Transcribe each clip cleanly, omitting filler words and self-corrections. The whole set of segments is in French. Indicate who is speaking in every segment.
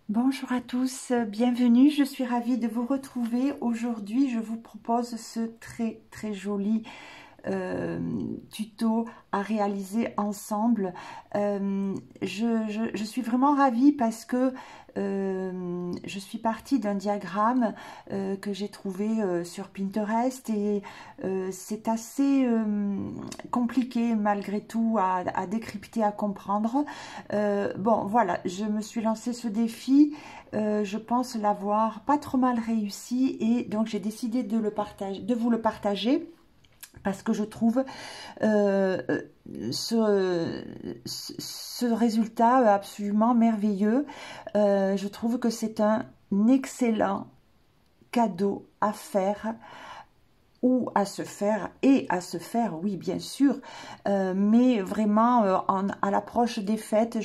Speaker 1: Bonjour à tous, bienvenue, je suis ravie de vous retrouver. Aujourd'hui, je vous propose ce très joli tuto à réaliser ensemble. Je suis vraiment ravie parce que je suis partie d'un diagramme que j'ai trouvé sur Pinterest et c'est assez compliqué malgré tout à décrypter, à comprendre. Bon voilà, je me suis lancé ce défi, je pense l'avoir pas trop mal réussi et donc j'ai décidé de vous le partager. Parce que je trouve ce résultat absolument merveilleux. Je trouve que c'est un excellent cadeau à faire ou à se faire, oui, bien sûr. Mais vraiment, à l'approche des fêtes,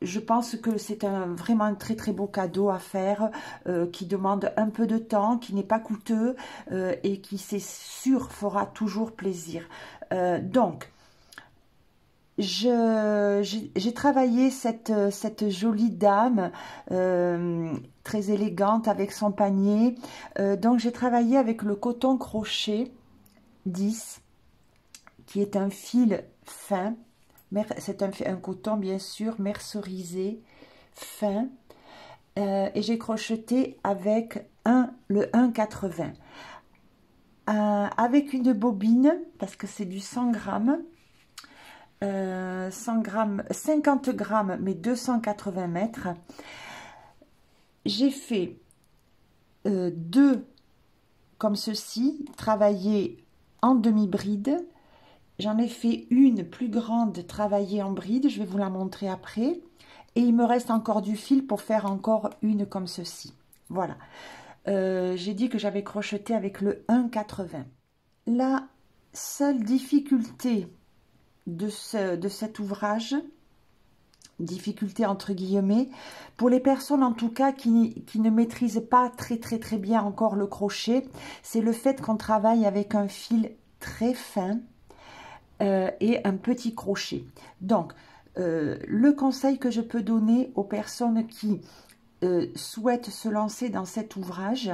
Speaker 1: je pense que c'est vraiment un très beau cadeau à faire qui demande un peu de temps, qui n'est pas coûteux et qui, c'est sûr, fera toujours plaisir. Donc, j'ai travaillé cette jolie dame très élégante avec son panier. Donc, j'ai travaillé avec le coton crochet 10 qui est un fil fin. C'est un coton bien sûr mercerisé fin et j'ai crocheté avec le 1,80 avec une bobine parce que c'est du 100 grammes 50 grammes mais 280 mètres. J'ai fait deux comme ceci, travaillé en demi-bride. J'en ai fait une plus grande travaillée en bride, je vais vous la montrer après. Et il me reste encore du fil pour faire encore une comme ceci. Voilà. J'ai dit que j'avais crocheté avec le 1,80. La seule difficulté de cet ouvrage, difficulté entre guillemets, pour les personnes en tout cas qui ne maîtrisent pas très bien encore le crochet, c'est le fait qu'on travaille avec un fil très fin, et un petit crochet. Donc, le conseil que je peux donner aux personnes qui souhaitent se lancer dans cet ouvrage,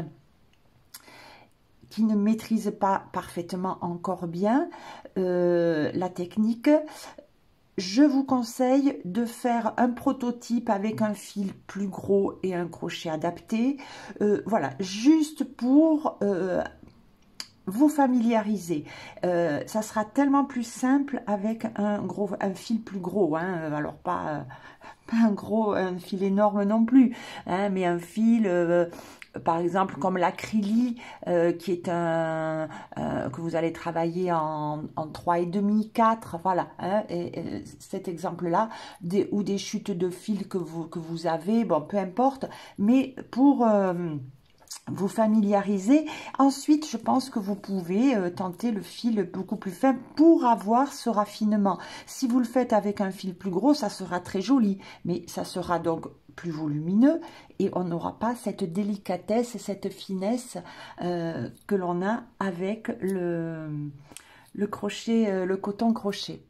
Speaker 1: qui ne maîtrisent pas parfaitement encore bien la technique, je vous conseille de faire un prototype avec un fil plus gros et un crochet adapté. Voilà, juste pour vous familiariser. Ça sera tellement plus simple avec un fil plus gros, hein. Alors pas un fil énorme non plus, hein, mais un fil par exemple comme l'acrylique qui est que vous allez travailler en 3,5, 4, voilà, hein, et cet exemple là, ou des chutes de fil que vous avez, bon peu importe, mais pour vous familiariser. Ensuite, je pense que vous pouvez tenter le fil beaucoup plus fin pour avoir ce raffinement. Si vous le faites avec un fil plus gros, ça sera très joli, mais ça sera donc plus volumineux et on n'aura pas cette délicatesse et cette finesse que l'on a avec le crochet, le coton crochet.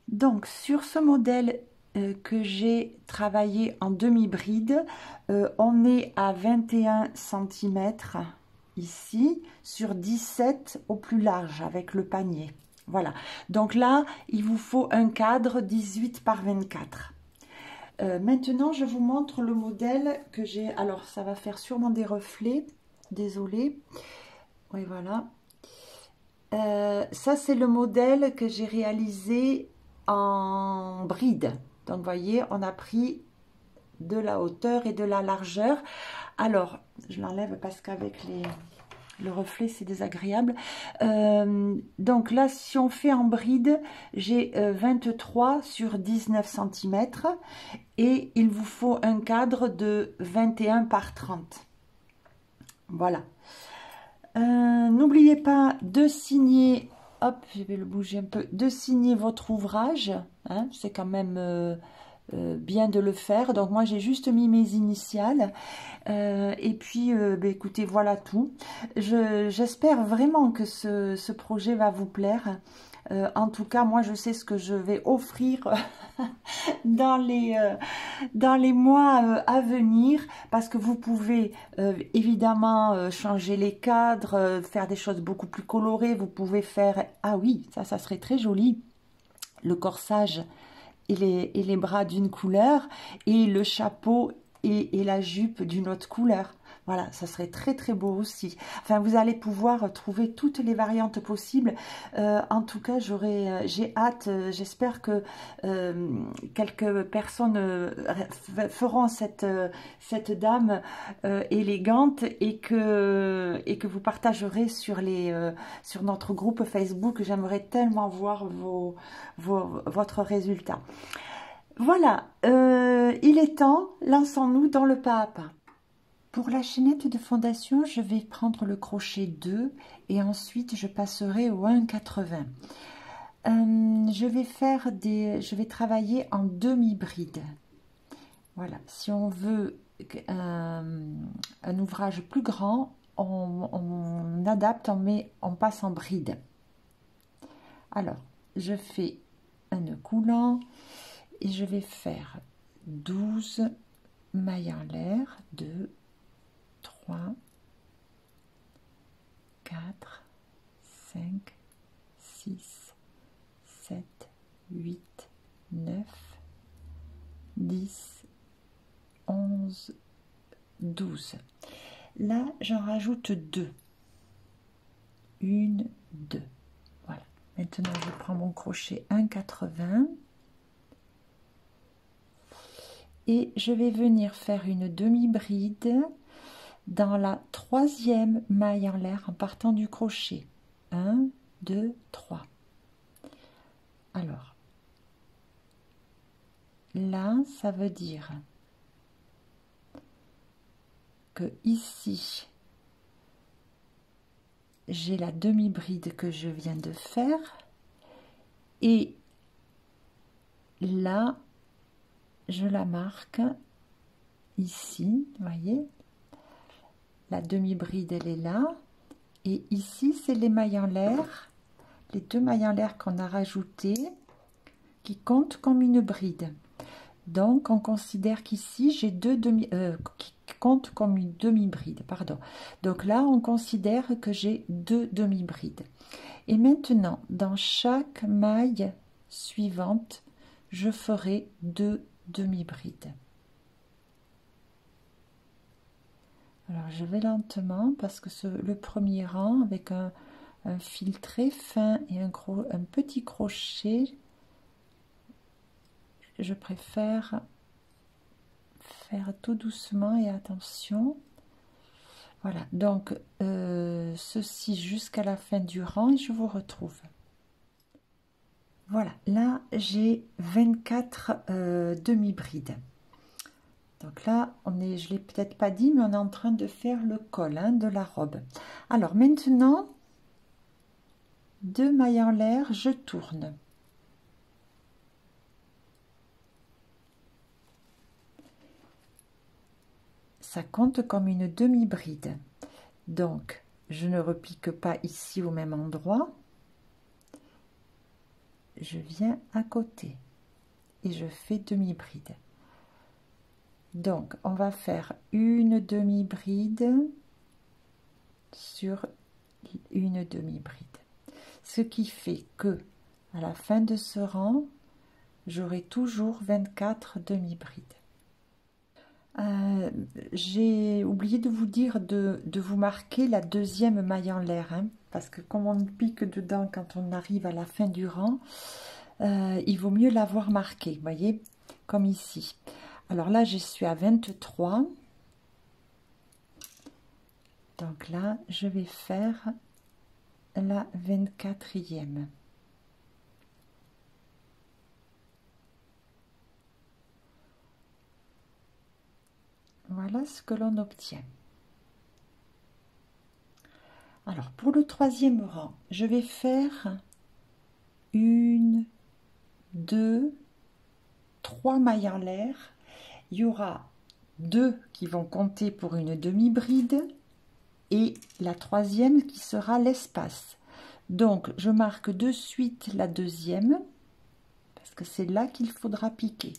Speaker 1: Donc, sur ce modèle que j'ai travaillé en demi-bride, on est à 21 cm ici, sur 17 au plus large avec le panier. Voilà, donc là, il vous faut un cadre 18 par 24. Maintenant, je vous montre le modèle que j'ai. Alors, ça va faire sûrement des reflets, désolé. Oui, voilà. Ça, c'est le modèle que j'ai réalisé en bride. Donc, vous voyez, on a pris de la hauteur et de la largeur. Alors, je l'enlève parce qu'avec le reflet, c'est désagréable. Donc là, si on fait en bride, j'ai 23 sur 19 cm et il vous faut un cadre de 21 par 30. Voilà. N'oubliez pas de signer, hop, je vais le bouger un peu, de signer votre ouvrage, hein, c'est quand même bien de le faire. Donc moi j'ai juste mis mes initiales et puis ben, écoutez, voilà tout. J'espère vraiment que ce projet va vous plaire. En tout cas, moi je sais ce que je vais offrir dans les mois à venir, parce que vous pouvez évidemment changer les cadres, faire des choses beaucoup plus colorées. Vous pouvez faire, ah oui, ça serait très joli, le corsage et les bras d'une couleur et le chapeau et la jupe d'une autre couleur. Voilà, ça serait très très beau aussi. Enfin, vous allez pouvoir trouver toutes les variantes possibles. En tout cas, j'ai hâte, j'espère que quelques personnes feront cette dame élégante et que vous partagerez sur notre groupe Facebook. J'aimerais tellement voir votre résultat. Voilà, il est temps, lançons-nous dans le pas à pas. Pour la chaînette de fondation, je vais prendre le crochet 2 et ensuite je passerai au 1,80. Je vais travailler en demi-bride. Voilà, si on veut un ouvrage plus grand, on adapte, on passe en bride. Alors, je fais un nœud coulant et je vais faire 12 mailles en l'air, 2, 3, 4, 5, 6, 7, 8, 9, 10, 11, 12. Là, j'en rajoute 2. 1, 2. Voilà. Maintenant, je prends mon crochet 1,80 et je vais venir faire une demi-bride dans la 3e maille en l'air en partant du crochet. 1, 2, 3. Alors, là, ça veut dire que ici, j'ai la demi-bride que je viens de faire et là, je la marque ici, vous voyez, la demi-bride elle est là et ici c'est les mailles en l'air, les 2 mailles en l'air qu'on a rajoutées qui comptent comme une bride. Donc on considère qu'ici j'ai qui comptent comme une demi-bride, pardon. Donc là on considère que j'ai 2 demi-brides. Et maintenant dans chaque maille suivante, je ferai 2 demi-brides. Alors je vais lentement parce que le premier rang avec un fil très fin et un petit crochet, je préfère faire tout doucement et attention. Voilà, donc ceci jusqu'à la fin du rang et je vous retrouve. Voilà, là j'ai 24 demi-brides. Donc là, je ne l'ai peut-être pas dit, mais on est en train de faire le col de la robe. Alors maintenant, 2 mailles en l'air, je tourne. Ça compte comme une demi-bride. Donc, je ne repique pas ici au même endroit. Je viens à côté et je fais demi-bride. Donc, on va faire une demi-bride sur une demi-bride. Ce qui fait que, à la fin de ce rang, j'aurai toujours 24 demi-brides. J'ai oublié de vous dire de vous marquer la 2e maille en l'air, parce que comme on pique dedans quand on arrive à la fin du rang, il vaut mieux l'avoir marqué, vous voyez, comme ici. Alors là, je suis à 23. Donc là, je vais faire la 24e. Voilà ce que l'on obtient. Alors, pour le 3e rang, je vais faire 1, 2, 3 mailles en l'air. Il y aura 2 qui vont compter pour une demi-bride et la troisième qui sera l'espace. Donc, je marque de suite la deuxième parce que c'est là qu'il faudra piquer.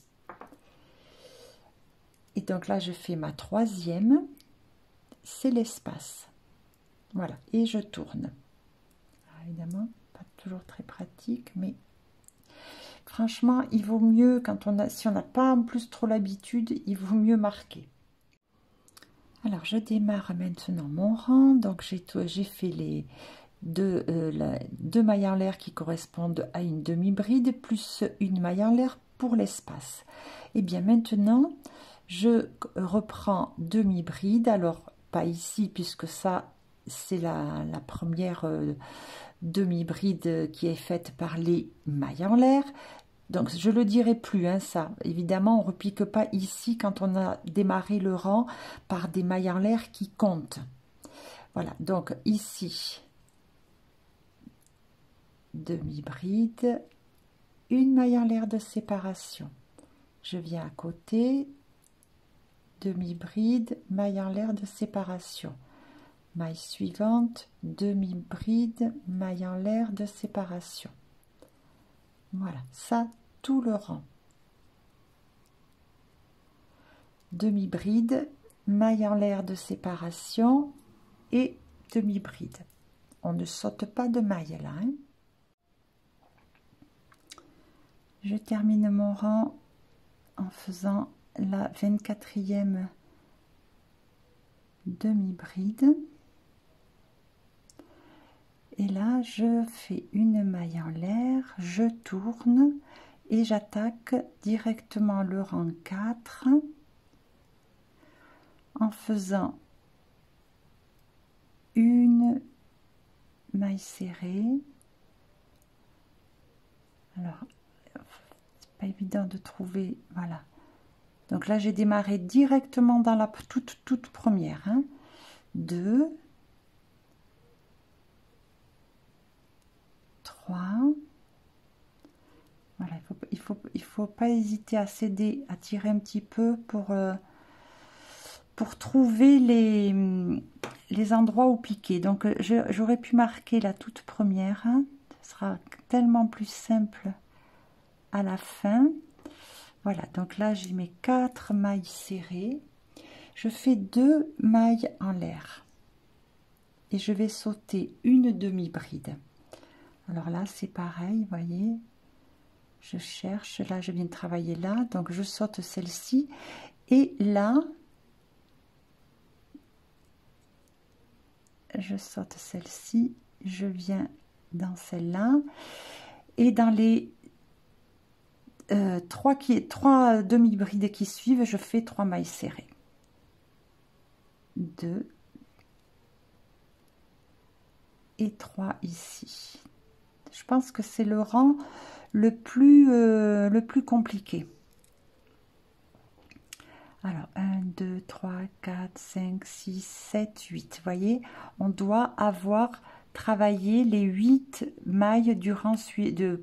Speaker 1: Et donc là, je fais ma troisième, c'est l'espace. Voilà, et je tourne. Alors, évidemment, pas toujours très pratique, mais franchement, il vaut mieux, quand si on n'a pas en plus trop l'habitude, il vaut mieux marquer. Alors, je démarre maintenant mon rang. Donc, j'ai fait les deux mailles en l'air qui correspondent à une demi-bride, plus une maille en l'air pour l'espace. Et bien maintenant, je reprends demi-bride. Alors, pas ici, puisque ça, c'est la première demi-bride qui est faite par les mailles en l'air. Donc, je ne le dirai plus, hein, ça. Évidemment, on ne repique pas ici quand on a démarré le rang par des mailles en l'air qui comptent. Voilà, donc ici, demi-bride, une maille en l'air de séparation. Je viens à côté, demi-bride, maille en l'air de séparation. Maille suivante, demi-bride, maille en l'air de séparation. Voilà, ça, tout le rang. Demi-bride, maille en l'air de séparation et demi-bride. On ne saute pas de maille là. Hein. Je termine mon rang en faisant la 24e demi-bride. Et là, je fais une maille en l'air, je tourne et j'attaque directement le rang 4 en faisant une maille serrée. Alors, c'est pas évident de trouver, voilà. Donc là, j'ai démarré directement dans la toute première. Hein. 2, 3. Voilà, il faut pas hésiter à céder, à tirer un petit peu pour trouver les endroits où piquer. Donc, j'aurais pu marquer la toute première. Hein. Ce sera tellement plus simple à la fin. Voilà, donc là, j'ai mes 4 mailles serrées. Je fais 2 mailles en l'air. Et je vais sauter une demi-bride. Alors là, c'est pareil, vous voyez. Je cherche, là, je viens de travailler là. Donc, je saute celle-ci. Et là, je saute celle-ci. Je viens dans celle-là. Et dans les 3 demi-brides qui suivent, je fais 3 mailles serrées. 2 et 3 ici. Je pense que c'est le rang le plus compliqué. Alors, 1, 2, 3, 4, 5, 6, 7, 8. Vous voyez, on doit avoir travaillé les 8 mailles du rang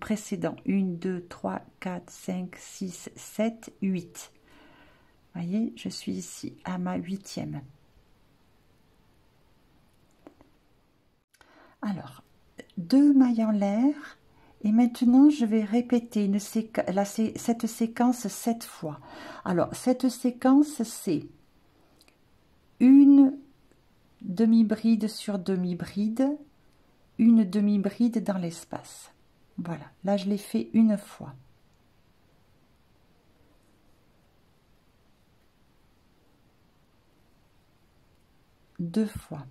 Speaker 1: précédent. 1, 2, 3, 4, 5, 6, 7, 8. Vous voyez, je suis ici à ma 8e. Alors, 2 mailles en l'air. Et maintenant, je vais répéter cette séquence 7 fois. Alors, cette séquence, c'est une demi-bride sur demi-bride, une demi-bride dans l'espace. Voilà, là, je l'ai fait une fois. Deux fois.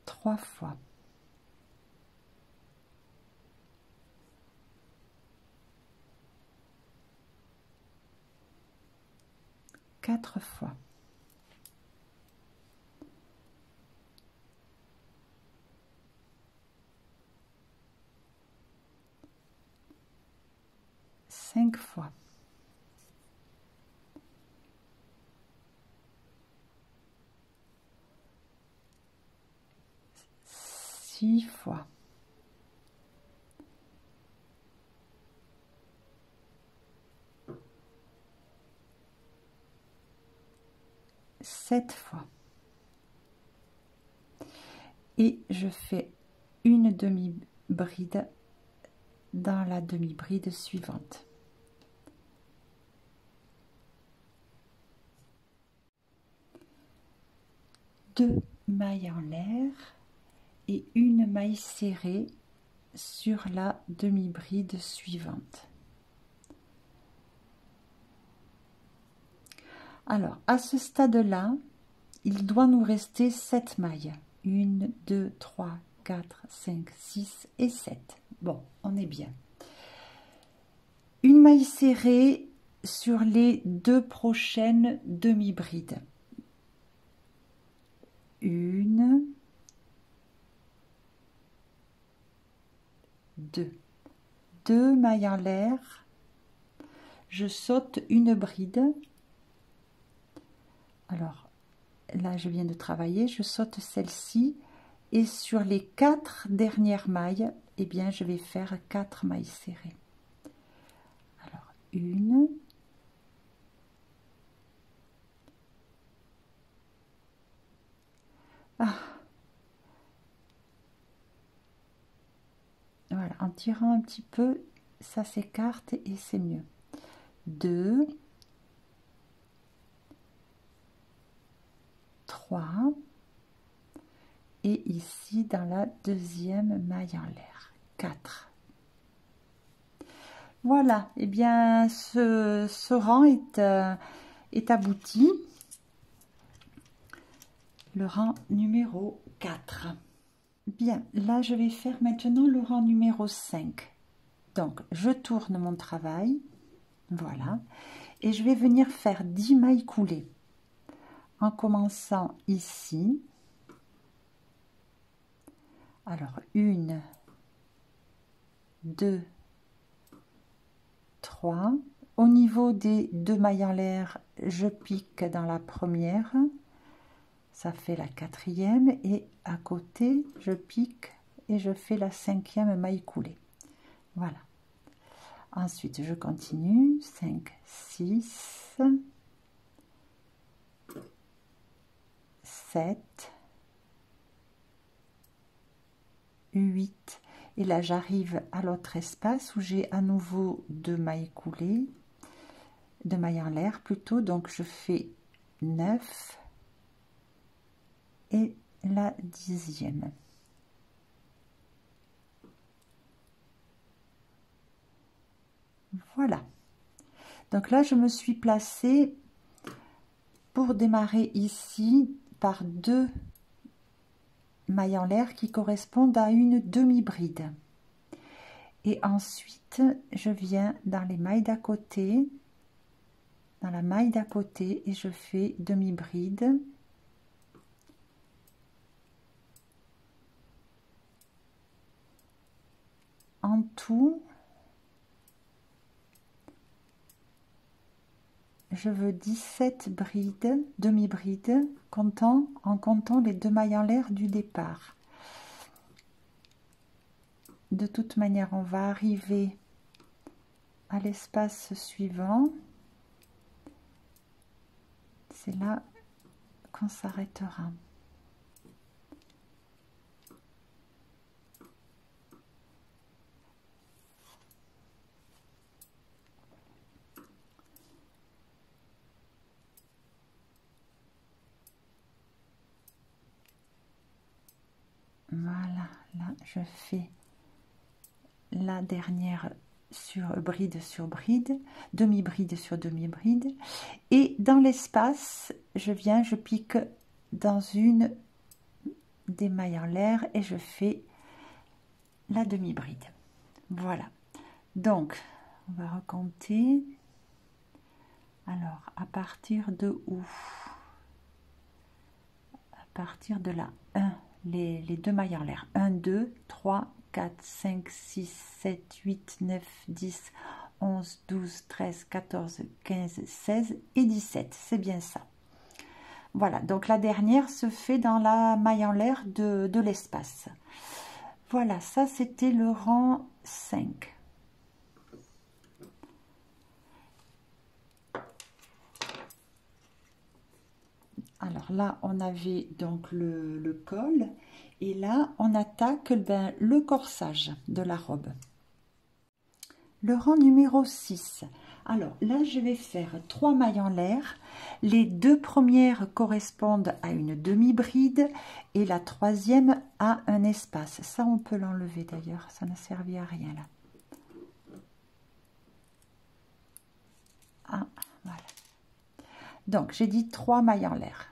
Speaker 1: 3 fois. 4 fois. 5 fois. 6 fois. Sept fois. Et je fais une demi-bride dans la demi-bride suivante. Deux mailles en l'air et une maille serrée sur la demi-bride suivante. Alors, à ce stade-là, il doit nous rester 7 mailles. 1, 2, 3, 4, 5, 6 et 7. Bon, on est bien. Une maille serrée sur les 2 prochaines demi-brides. 1, 2. 2 mailles en l'air. Je saute une bride. Alors, là, je viens de travailler, je saute celle-ci et sur les 4 dernières mailles, eh bien, je vais faire 4 mailles serrées. Alors, 1, voilà, en tirant un petit peu, ça s'écarte et c'est mieux. 2, 3 et ici dans la deuxième maille en l'air 4. Voilà, et bien ce rang est abouti, le rang numéro 4. Bien, là je vais faire maintenant le rang numéro 5. Donc je tourne mon travail, voilà, et je vais venir faire 10 mailles coulées en commençant ici. Alors 1, 2, 3. Au niveau des 2 mailles en l'air, je pique dans la première, ça fait la 4e, et à côté je pique et je fais la 5e maille coulée. Voilà. Ensuite je continue, 5, 6, 7, 8, et là j'arrive à l'autre espace où j'ai à nouveau 2 mailles coulées, 2 mailles en l'air plutôt, donc je fais 9 et la 10e. Voilà, donc là je me suis placée pour démarrer ici par 2 mailles en l'air qui correspondent à une demi-bride, et ensuite je viens dans les mailles d'à côté, dans la maille d'à côté, et je fais demi-bride, en tout je veux 17 brides, demi-brides, en comptant les 2 mailles en l'air du départ. De toute manière, on va arriver à l'espace suivant. C'est là qu'on s'arrêtera. Voilà, là je fais la dernière sur bride sur bride, demi-bride sur demi-bride, et dans l'espace je pique dans une des mailles en l'air et je fais la demi-bride. Voilà, donc on va recompter. Alors à partir de où? À partir de là, 1, les 2 mailles en l'air, 1, 2, 3, 4, 5, 6, 7, 8, 9, 10, 11, 12, 13, 14, 15, 16 et 17, c'est bien ça. Voilà, donc la dernière se fait dans la maille en l'air de l'espace. Voilà, ça c'était le rang 5. Alors là, on avait donc le col et là, on attaque le corsage de la robe. Le rang numéro 6. Alors là, je vais faire 3 mailles en l'air. Les 2 premières correspondent à une demi-bride et la 3e à un espace. Ça, on peut l'enlever d'ailleurs, ça n'a servi à rien là. Ah, voilà. Donc, j'ai dit 3 mailles en l'air.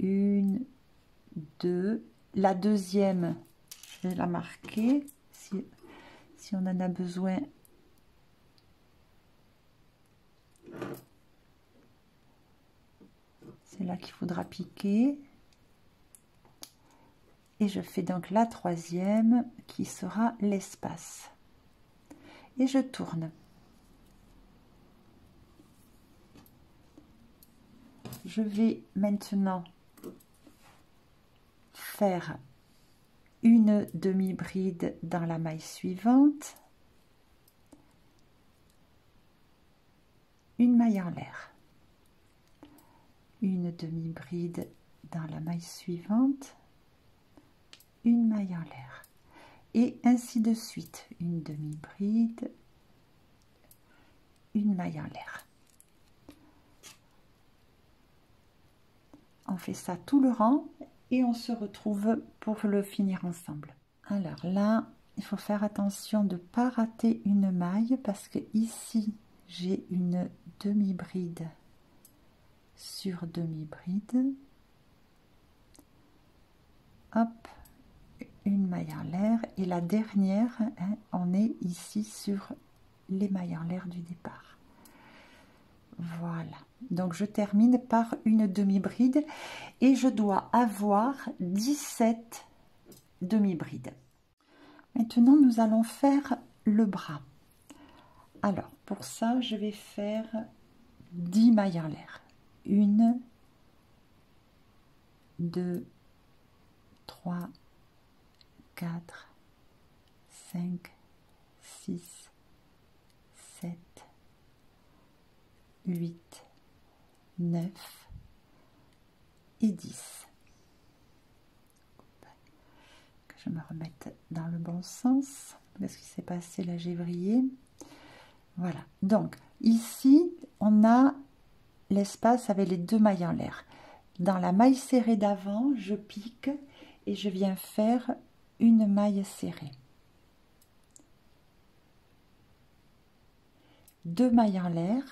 Speaker 1: 1, 2, la deuxième, je vais la marquer si on en a besoin. C'est là qu'il faudra piquer. Et je fais donc la 3e qui sera l'espace. Et je tourne. Je vais maintenant faire une demi-bride dans la maille suivante, une maille en l'air, une demi-bride dans la maille suivante, une maille en l'air, et ainsi de suite, une demi-bride, une maille en l'air. On fait ça tout le rang et on se retrouve pour le finir ensemble. Alors là, il faut faire attention de ne pas rater une maille parce que ici, j'ai une demi-bride sur demi-bride. Hop, une maille en l'air et la dernière, hein, on est ici sur les mailles en l'air du départ. Voilà, donc je termine par une demi-bride et je dois avoir 17 demi-brides. Maintenant, nous allons faire le bras. Alors, pour ça, je vais faire 10 mailles en l'air. 1, 2, 3, 4, 5, 6, 7, 8, 9 et 10. Que je me remette dans le bon sens. Qu'est-ce qui s'est passé là? J'ai vrillé. Voilà. Donc, ici, on a l'espace avec les 2 mailles en l'air. Dans la maille serrée d'avant, je pique et je viens faire une maille serrée. 2 mailles en l'air.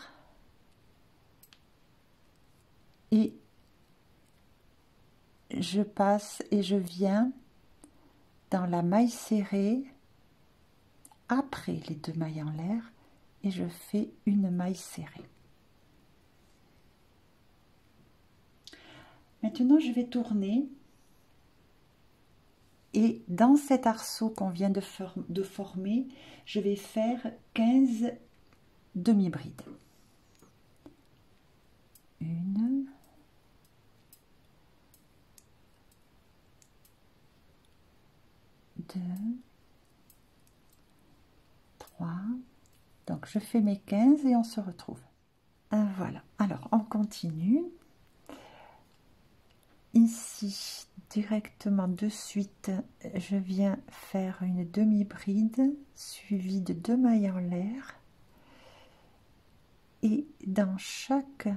Speaker 1: Et je passe et je viens dans la maille serrée après les 2 mailles en l'air et je fais une maille serrée. Maintenant, je vais tourner et dans cet arceau qu'on vient de former, je vais faire 15 demi-brides. 1, 2, 3, donc je fais mes 15 et on se retrouve. Voilà, alors on continue. Ici, directement de suite, je viens faire une demi-bride suivie de 2 mailles en l'air. Et dans chaque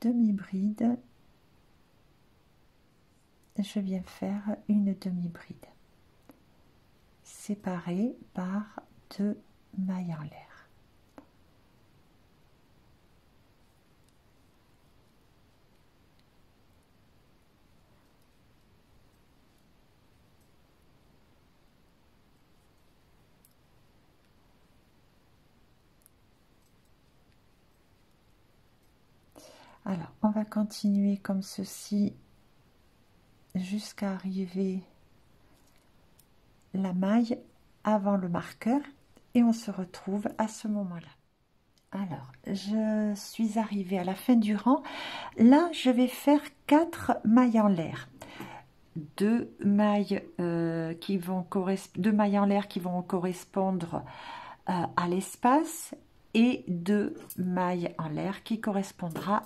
Speaker 1: demi-bride, je viens faire une demi-bride séparée par 2 mailles en l'air. Alors, on va continuer comme ceci jusqu'à arriver la maille avant le marqueur et on se retrouve à ce moment-là. Alors, je suis arrivée à la fin du rang. Là, je vais faire 4 mailles en l'air. deux mailles deux mailles en l'air qui vont correspondre à l'espace et deux mailles en l'air qui correspondront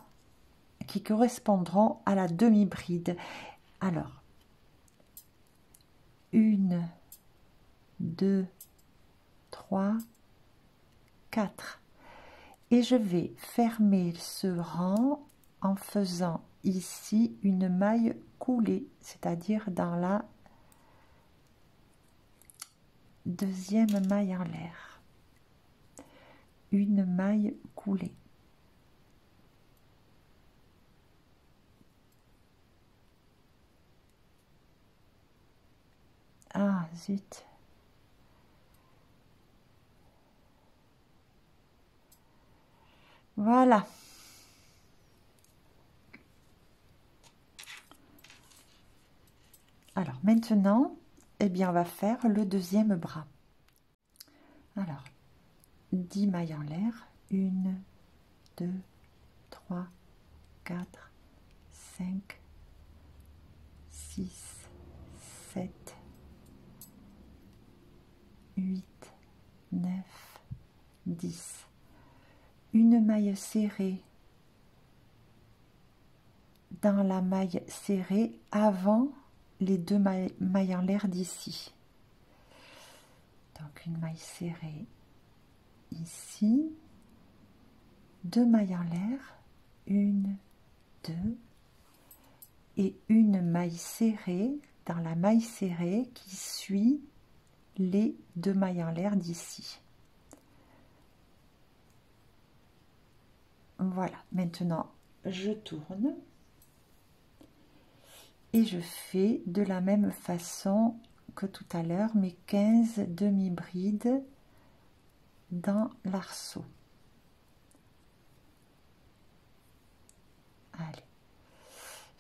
Speaker 1: à la demi-bride. Alors, 1, 2, 3, 4. Et je vais fermer ce rang en faisant ici une maille coulée, c'est-à-dire dans la deuxième maille en l'air. Une maille coulée. Ah, zut. Voilà. Alors maintenant, eh bien, on va faire le deuxième bras. Alors, 10 mailles en l'air. 1, 2, 3, 4, 5, 6, 7, 8, 9, 10. Une maille serrée dans la maille serrée avant les deux mailles en l'air d'ici. Donc une maille serrée ici, deux mailles en l'air, 1, 2, et une maille serrée dans la maille serrée qui suit les deux mailles en l'air d'ici. Voilà, maintenant je tourne et je fais de la même façon que tout à l'heure mes 15 demi-brides dans l'arceau. Allez,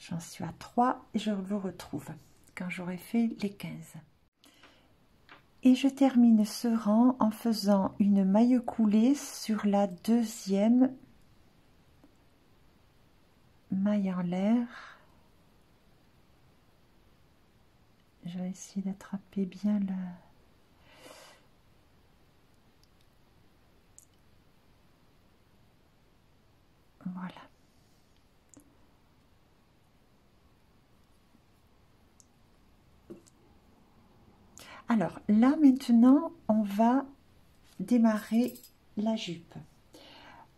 Speaker 1: j'en suis à 3 et je vous retrouve quand j'aurai fait les 15. Et je termine ce rang en faisant une maille coulée sur la deuxième maille en l'air. Je vais essayer d'attraper bien le... Voilà. Alors là maintenant, on va démarrer la jupe.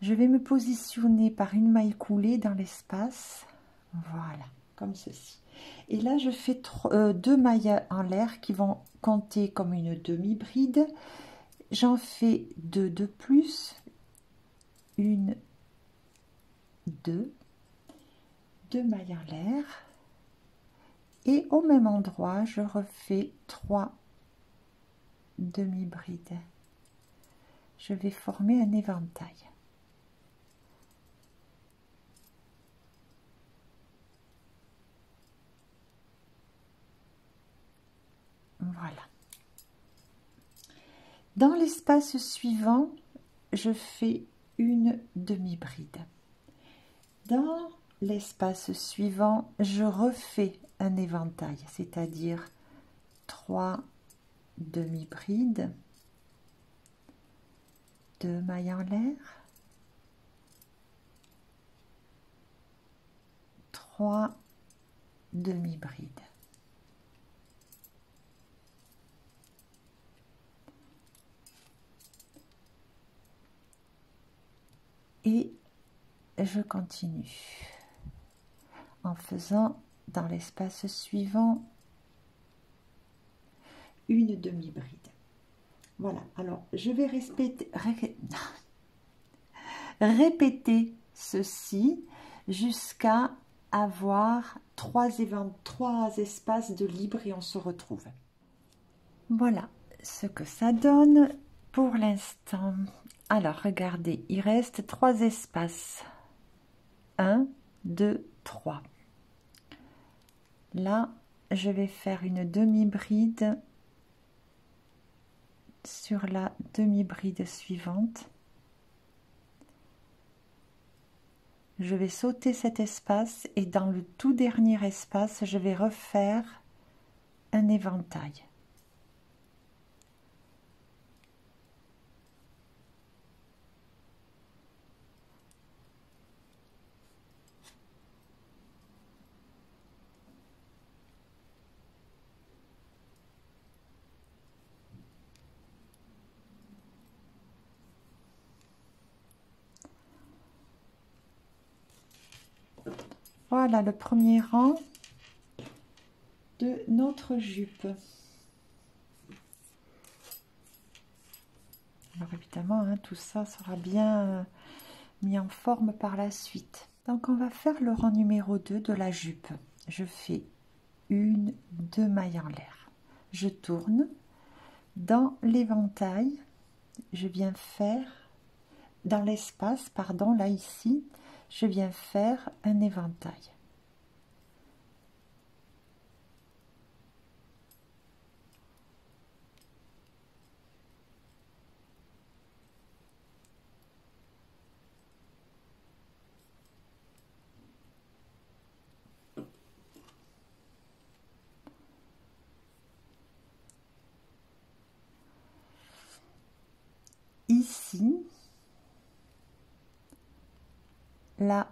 Speaker 1: Je vais me positionner par une maille coulée dans l'espace. Voilà, comme ceci. Et là, je fais deux mailles en l'air qui vont compter comme une demi-bride. J'en fais deux de plus. 1, 2. Deux mailles en l'air. Et au même endroit, je refais 3 demi-brides. Je vais former un éventail. Voilà. Dans l'espace suivant, je fais une demi-bride. Dans l'espace suivant, je refais un éventail, c'est-à-dire 3 demi-brides, 2 mailles en l'air, 3 demi-brides. Et je continue en faisant dans l'espace suivant une demi-bride. Voilà, alors je vais répéter ceci jusqu'à avoir 3 espaces de libre et on se retrouve. Voilà ce que ça donne pour l'instant. Alors regardez, il reste 3 espaces. 1, 2, 3. Là, je vais faire une demi-bride sur la demi-bride suivante. Je vais sauter cet espace et dans le tout dernier espace, je vais refaire un éventail. Voilà le premier rang de notre jupe. Alors évidemment, hein, tout ça sera bien mis en forme par la suite. Donc on va faire le rang numéro 2 de la jupe. Je fais 1, 2 mailles en l'air. Je tourne dans l'éventail. Je viens faire, dans l'espace, pardon, là ici, je viens faire un éventail. Ici, là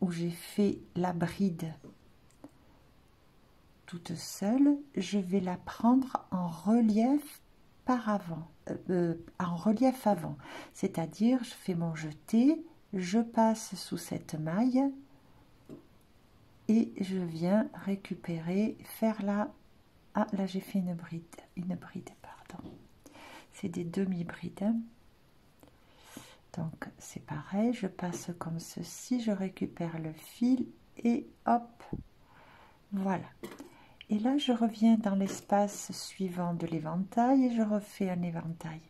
Speaker 1: où j'ai fait la bride toute seule, je vais la prendre en relief par avant, en relief avant, c'est-à-dire je fais mon jeté, je passe sous cette maille et je viens récupérer, faire là, ah là j'ai fait une bride, pardon, c'est des demi-brides, hein. Donc c'est pareil, je passe comme ceci, je récupère le fil et hop, voilà. Et là je reviens dans l'espace suivant de l'éventail et je refais un éventail.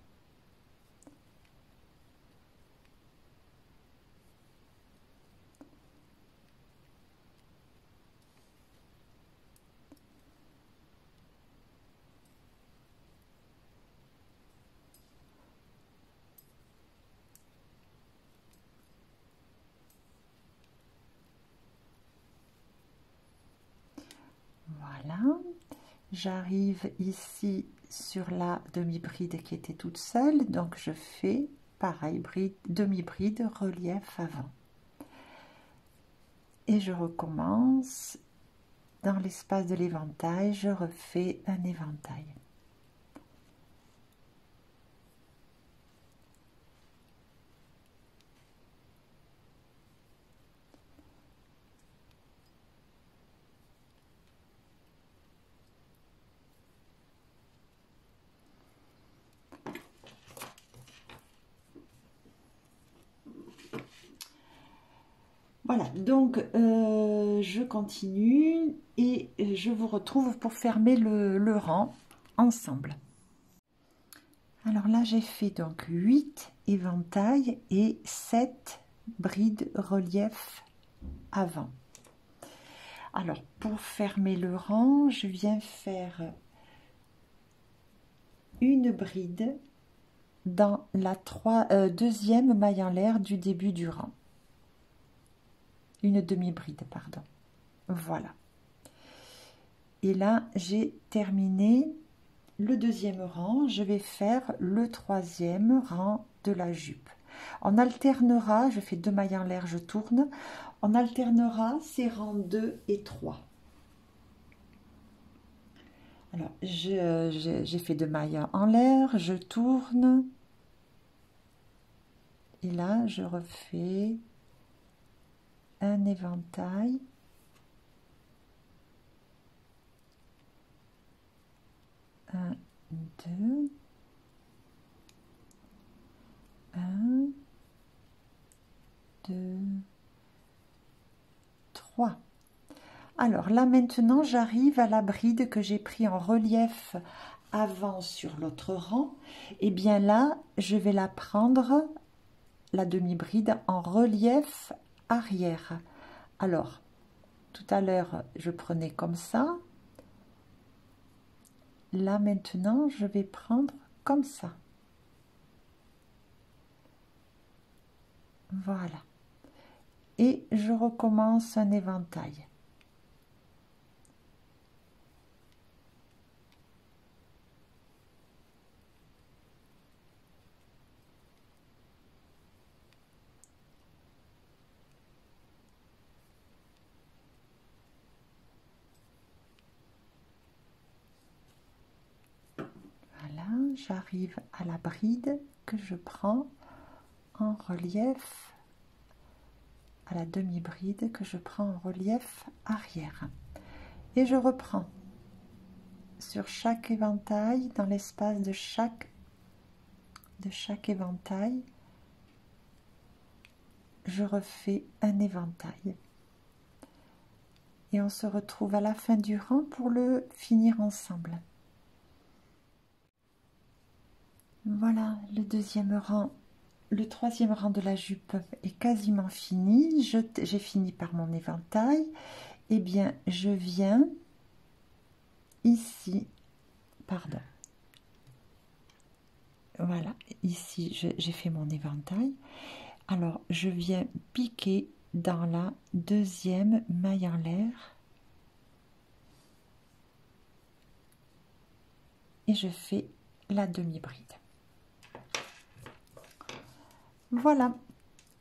Speaker 1: Voilà, j'arrive ici sur la demi-bride qui était toute seule, donc je fais pareil, demi-bride, relief avant. Et je recommence dans l'espace de l'éventail, je refais un éventail. Voilà, donc je continue et je vous retrouve pour fermer le rang ensemble. Alors là, j'ai fait donc 8 éventails et 7 brides relief avant. Alors, pour fermer le rang, je viens faire une bride dans la deuxième maille en l'air du début du rang. Une demi-bride, pardon. Voilà. Et là, j'ai terminé le deuxième rang. Je vais faire le troisième rang de la jupe. On alternera, je fais 2 mailles en l'air, je tourne. On alternera ces rangs 2 et 3. Alors, j'ai fait 2 mailles en l'air, je tourne. Et là, je refais un éventail. Un, 2, 1, 2, 3. Alors là maintenant j'arrive à la bride que j'ai pris en relief avant sur l'autre rang. Et bien là je vais la prendre, la demi-bride, en relief arrière. Alors tout à l'heure je prenais comme ça. Là maintenant je vais prendre comme ça. Voilà. Et je recommence un éventail. j'arrive à la bride que je prends en relief, à la demi-bride que je prends en relief arrière. Et je reprends sur chaque éventail, dans l'espace de chaque éventail, je refais un éventail. Et on se retrouve à la fin du rang pour le finir ensemble. Voilà, le deuxième rang, le troisième rang de la jupe est quasiment fini. J'ai fini par mon éventail. Eh bien, je viens ici, pardon. Voilà, ici, j'ai fait mon éventail. Alors, je viens piquer dans la deuxième maille en l'air. Et je fais la demi-bride. Voilà.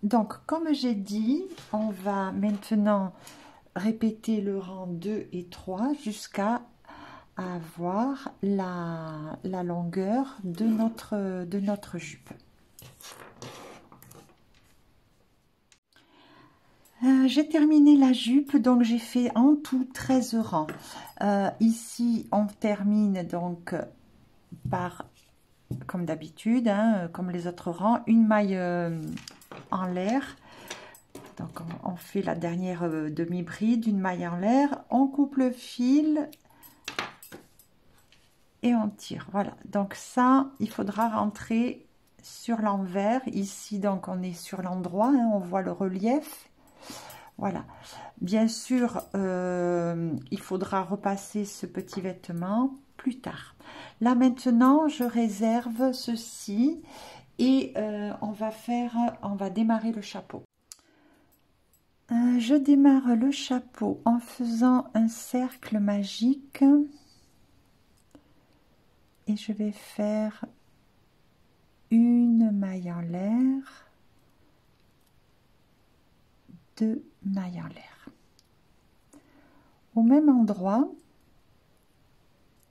Speaker 1: Donc, comme j'ai dit, on va maintenant répéter le rang 2 et 3 jusqu'à avoir la longueur de notre jupe. J'ai terminé la jupe, donc j'ai fait en tout 13 rangs. Ici, on termine donc par, comme d'habitude, hein, comme les autres rangs, une maille en l'air. Donc on fait la dernière demi-bride, une maille en l'air, on coupe le fil et on tire. Voilà, donc ça, il faudra rentrer sur l'envers. Ici, donc on est sur l'endroit, hein, on voit le relief. Voilà, bien sûr, il faudra repasser ce petit vêtement plus tard. Là maintenant, je réserve ceci et on va démarrer le chapeau. Je démarre le chapeau en faisant un cercle magique et je vais faire une maille en l'air, deux mailles en l'air. Au même endroit,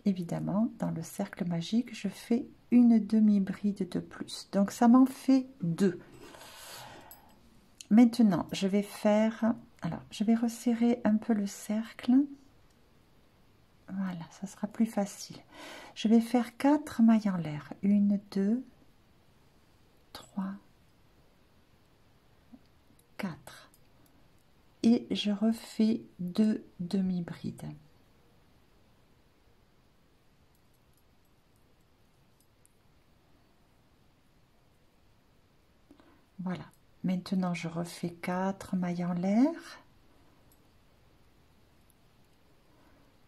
Speaker 1: évidemment, dans le cercle magique, je fais une demi-bride de plus. Donc, ça m'en fait deux. Maintenant, je vais faire... Alors, je vais resserrer un peu le cercle. Voilà, ça sera plus facile. Je vais faire 4 mailles en l'air. 1, 2, 3, 4. Et je refais 2 demi-brides. Voilà. Maintenant, je refais 4 mailles en l'air.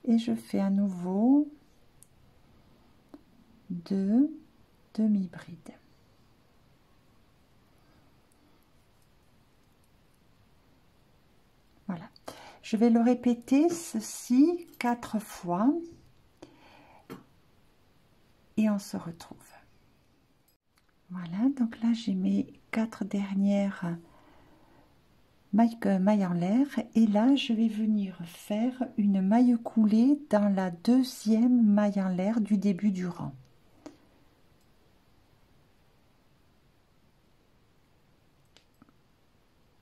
Speaker 1: Et je fais à nouveau 2 demi-brides. Voilà. Je vais le répéter ceci 4 fois. Et on se retrouve. Voilà, donc là j'ai mes 4 dernières mailles en l'air et là je vais venir faire une maille coulée dans la deuxième maille en l'air du début du rang.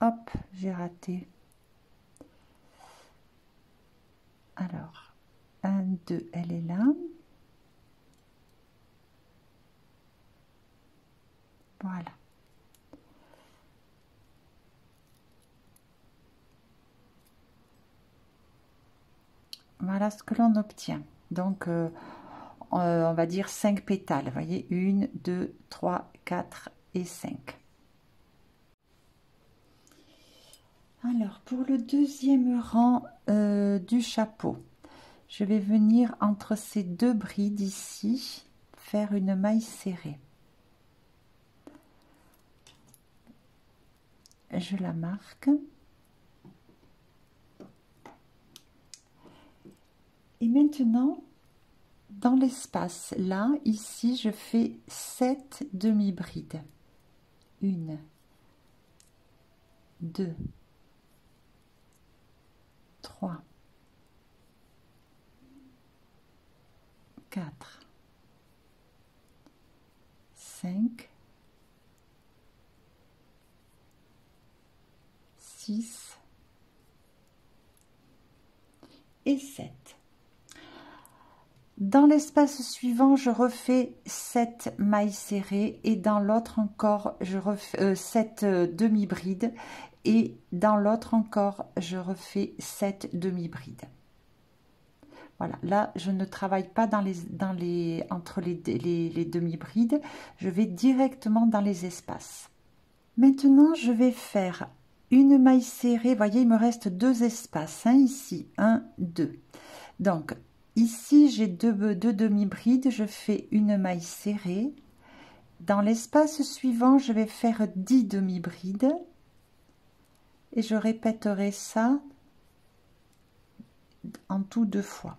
Speaker 1: Hop, j'ai raté. Alors, 1, 2, elle est là. Voilà. Voilà ce que l'on obtient. Donc, on va dire 5 pétales. Vous voyez, 1, 2, 3, 4 et 5. Alors, pour le deuxième rang du chapeau, je vais venir entre ces deux brides ici, faire une maille serrée. Je la marque. Et maintenant, dans l'espace, là, ici, je fais 7 demi-brides. 1, 2, 3, 4, 5, 6 et 7. Dans l'espace suivant, je refais 7 mailles serrées et dans l'autre encore, je refais 7 demi-brides et dans l'autre encore, je refais 7 demi-brides. Voilà, là, je ne travaille pas entre les demi-brides, je vais directement dans les espaces. Maintenant, je vais faire une maille serrée. Vous voyez, il me reste 2 espaces, hein, ici, 1, 2. Donc, ici, j'ai 2 demi-brides, je fais une maille serrée. Dans l'espace suivant, je vais faire 10 demi-brides. Et je répéterai ça en tout 2 fois.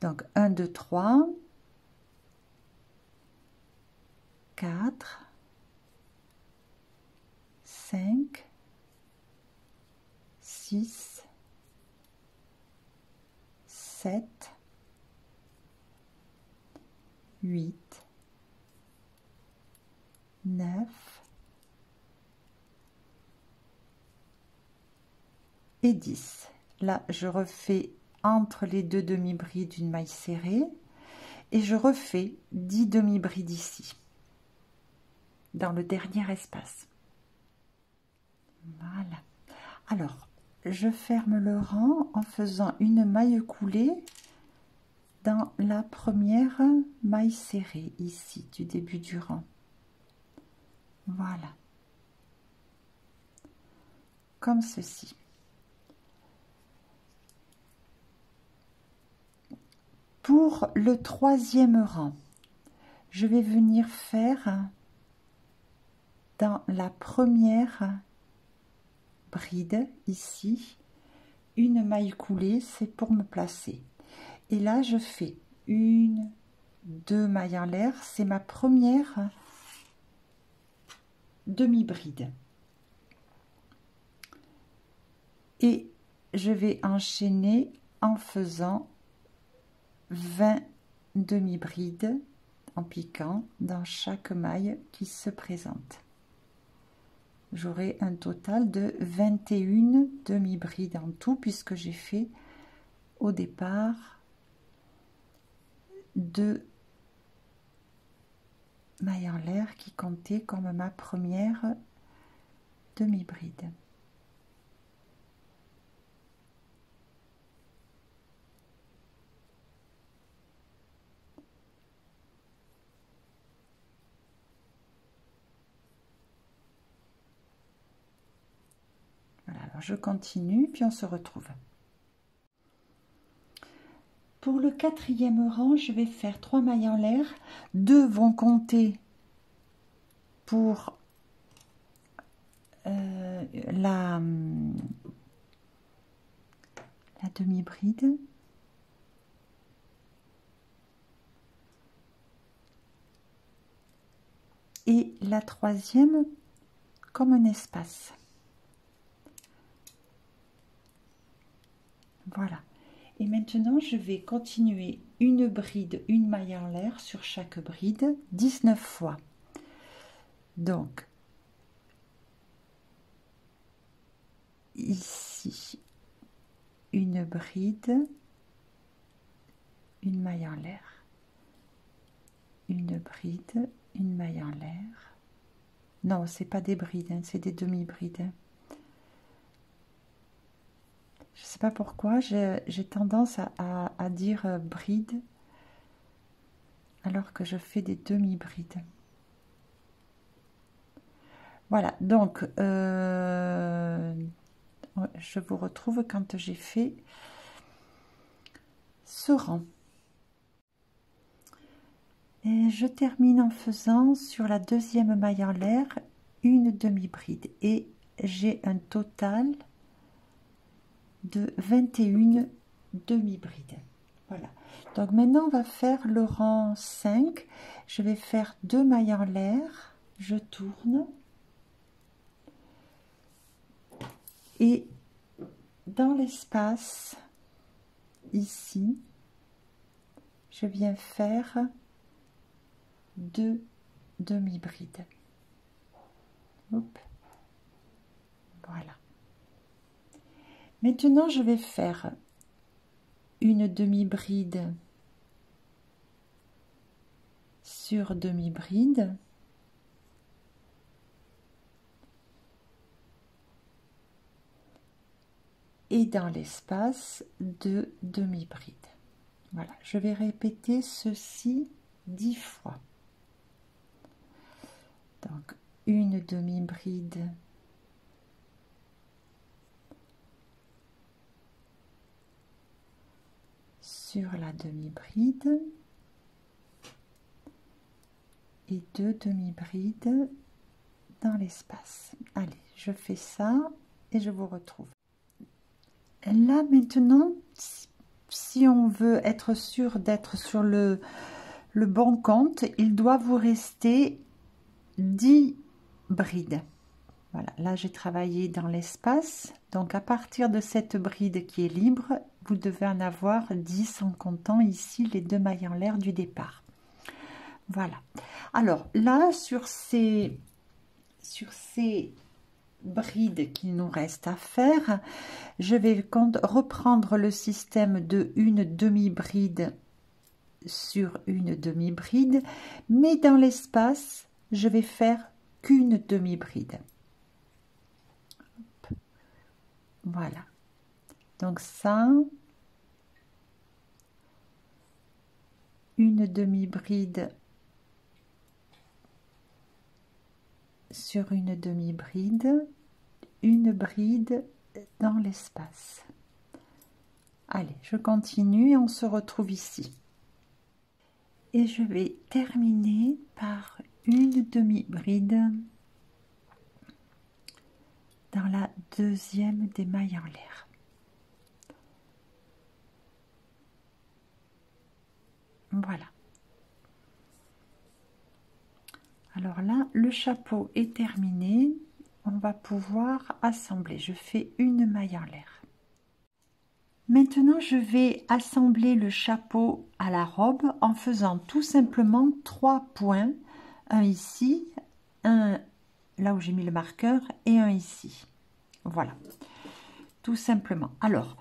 Speaker 1: Donc, 1, 2, 3, 4, 5, 6, 7, 8, 9 et 10. Là, je refais entre les 2 demi-brides une maille serrée et je refais 10 demi-brides ici, dans le dernier espace. Voilà. Alors, je ferme le rang en faisant une maille coulée dans la première maille serrée, ici, du début du rang. Voilà. Comme ceci. Pour le 3e rang, je vais venir faire dans la première bride, ici, une maille coulée, c'est pour me placer. Et là, je fais 1, 2 mailles en l'air, c'est ma première demi-bride. Et je vais enchaîner en faisant 20 demi-brides en piquant dans chaque maille qui se présente. J'aurai un total de 21 demi-brides en tout, puisque j'ai fait au départ 2 mailles en l'air qui comptaient comme ma première demi-bride. Voilà, alors je continue, puis on se retrouve. Pour le 4e rang, je vais faire 3 mailles en l'air. 2 vont compter pour la demi-bride. Et la 3e comme un espace. Voilà. Et maintenant, je vais continuer une bride, une maille en l'air sur chaque bride, 19 fois. Donc, ici, une bride, une maille en l'air, une bride, une maille en l'air. Non, c'est pas des brides, hein, c'est des demi-brides. Hein. Je ne sais pas pourquoi, j'ai tendance à dire bride alors que je fais des demi-brides. Voilà, donc je vous retrouve quand j'ai fait ce rang. Et je termine en faisant sur la 2e maille en l'air une demi-bride. Et j'ai un total de 21 demi-brides. Voilà. Donc maintenant, on va faire le rang 5. Je vais faire 2 mailles en l'air. Je tourne. Et dans l'espace, ici, je viens faire 2 demi-bride. Hop. Voilà. Maintenant, je vais faire une demi-bride sur demi-bride. Et dans l'espace de demi-bride. Voilà, je vais répéter ceci 10 fois. Donc, une demi-bride sur la demi-bride et 2 demi-brides dans l'espace. Allez, je fais ça et je vous retrouve. Là, maintenant, si on veut être sûr d'être sur le bon compte, il doit vous rester 10 brides. Voilà, là j'ai travaillé dans l'espace, donc à partir de cette bride qui est libre, vous devez en avoir 10 en comptant ici les 2 mailles en l'air du départ. Voilà, alors là sur ces brides qu'il nous reste à faire, je vais reprendre le système de une demi-bride sur une demi-bride, mais dans l'espace, je vais faire qu'une demi-bride. Voilà. Donc ça, une demi-bride sur une demi-bride, une bride dans l'espace. Allez, je continue et on se retrouve ici. Et je vais terminer par une demi-bride dans la deuxième des mailles en l'air. Voilà. Alors là, le chapeau est terminé. On va pouvoir assembler. Je fais une maille en l'air. Maintenant, je vais assembler le chapeau à la robe en faisant tout simplement 3 points. Un ici, un là où j'ai mis le marqueur et un ici. Voilà, tout simplement. Alors,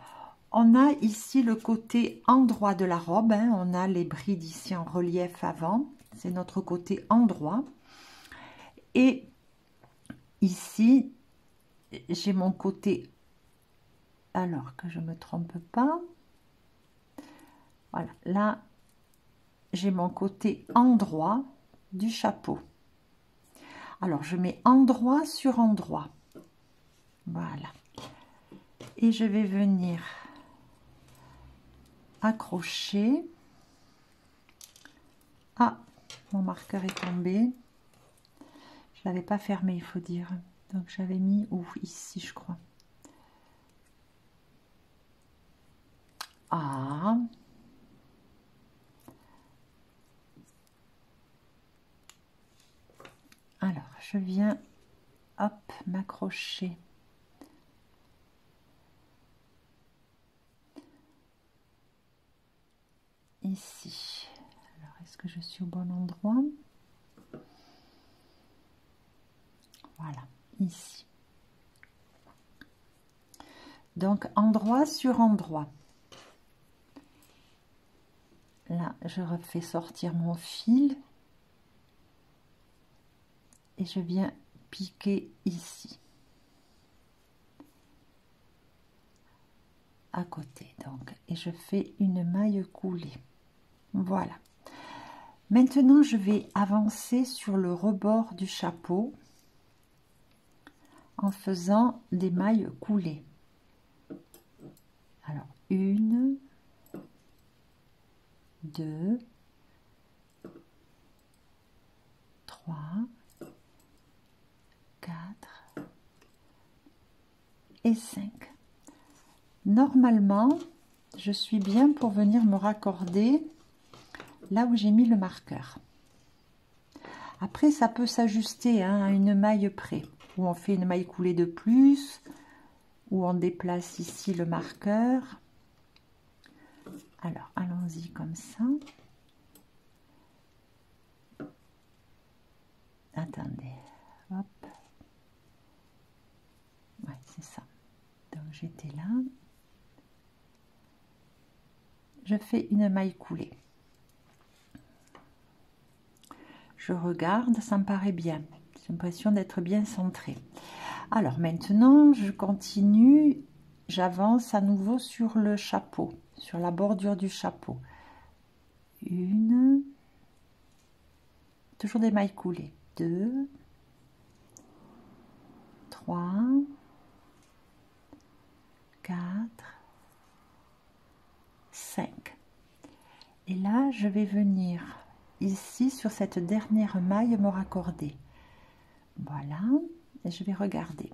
Speaker 1: on a ici le côté endroit de la robe. Hein. On a les brides ici en relief avant. C'est notre côté endroit. Et ici, j'ai mon côté, alors que je ne me trompe pas, voilà, là, j'ai mon côté endroit du chapeau. Alors, je mets endroit sur endroit. Voilà. Et je vais venir accrocher. Ah, mon marqueur est tombé. Je ne l'avais pas fermé, il faut dire. Donc, j'avais mis où? Ici, je crois. Ah. Alors, je viens, hop, m'accrocher. Ici. Alors, est-ce que je suis au bon endroit? Voilà, ici. Donc, endroit sur endroit. Là, je refais sortir mon fil. Et je viens piquer ici. À côté, donc. Et je fais une maille coulée. Voilà. Maintenant, je vais avancer sur le rebord du chapeau en faisant des mailles coulées. Alors, 1, 2, 3, 4 et 5. Normalement, je suis bien pour venir me raccorder là où j'ai mis le marqueur. Après, ça peut s'ajuster hein, à une maille près, où on fait une maille coulée de plus, où on déplace ici le marqueur. Alors, allons-y comme ça. attendez, hop, ouais, c'est ça. Donc j'étais là, je fais une maille coulée, je regarde, ça me paraît bien, j'ai l'impression d'être bien centrée. Alors maintenant je continue, j'avance à nouveau sur le chapeau, sur la bordure du chapeau, une, toujours des mailles coulées, 2, 3, 4, 5. Et là, je vais venir ici sur cette dernière maille me raccorder. Voilà, et je vais regarder.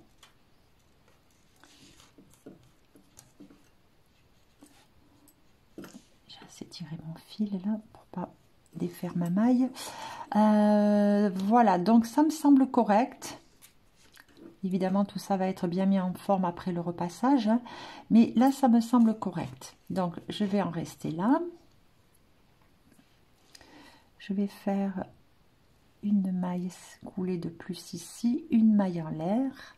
Speaker 1: J'ai assez tiré mon fil là pour pas défaire ma maille. Voilà, donc ça me semble correct. Évidemment, tout ça va être bien mis en forme après le repassage, hein, mais là, ça me semble correct. Donc, je vais en rester là. Je vais faire une maille coulée de plus ici, une maille en l'air.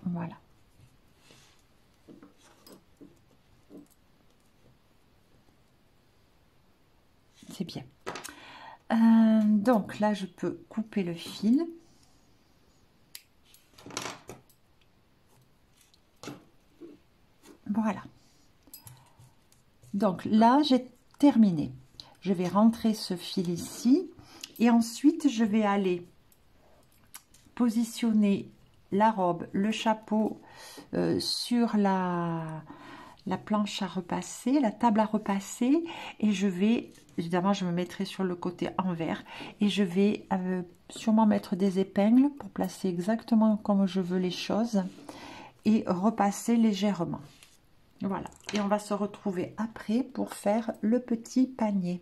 Speaker 1: Voilà. C'est bien. Donc là, je peux couper le fil. Voilà. Donc là, j'ai terminé. Je vais rentrer ce fil ici et ensuite, je vais aller positionner la robe, le chapeau sur la planche à repasser, la table à repasser, et je vais, évidemment, je me mettrai sur le côté envers et je vais sûrement mettre des épingles pour placer exactement comme je veux les choses et repasser légèrement. Voilà, et on va se retrouver après pour faire le petit panier.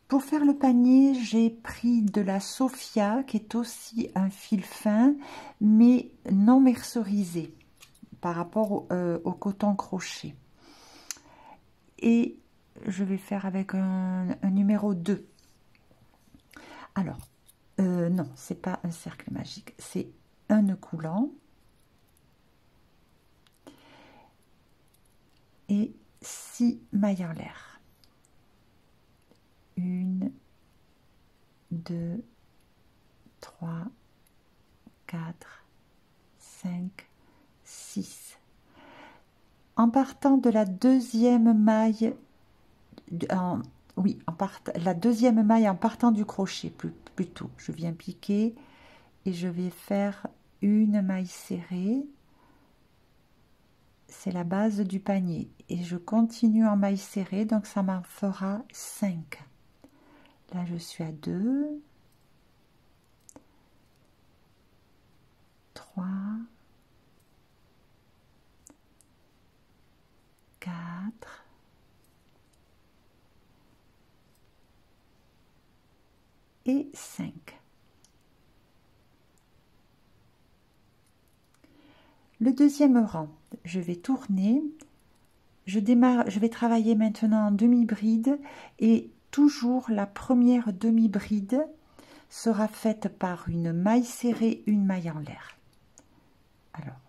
Speaker 1: Pour faire le panier, j'ai pris de la Sophia, qui est aussi un fil fin, mais non mercerisé par rapport au coton crochet. Et je vais faire avec un numéro 2. Alors, non, c'est pas un cercle magique, c'est un nœud coulant. Et 6 mailles en l'air. 1, 2, 3, 4, 5, 6. En partant de la deuxième maille, la deuxième maille en partant du crochet, plutôt, je viens piquer et je vais faire une maille serrée. C'est la base du panier et je continue en maille serrée, donc ça m'en fera 5. Là je suis à 2, 3, 4, et 5. Le deuxième rang, je vais tourner, je vais travailler maintenant en demi-bride et toujours la première demi-bride sera faite par une maille serrée, une maille en l'air. Alors,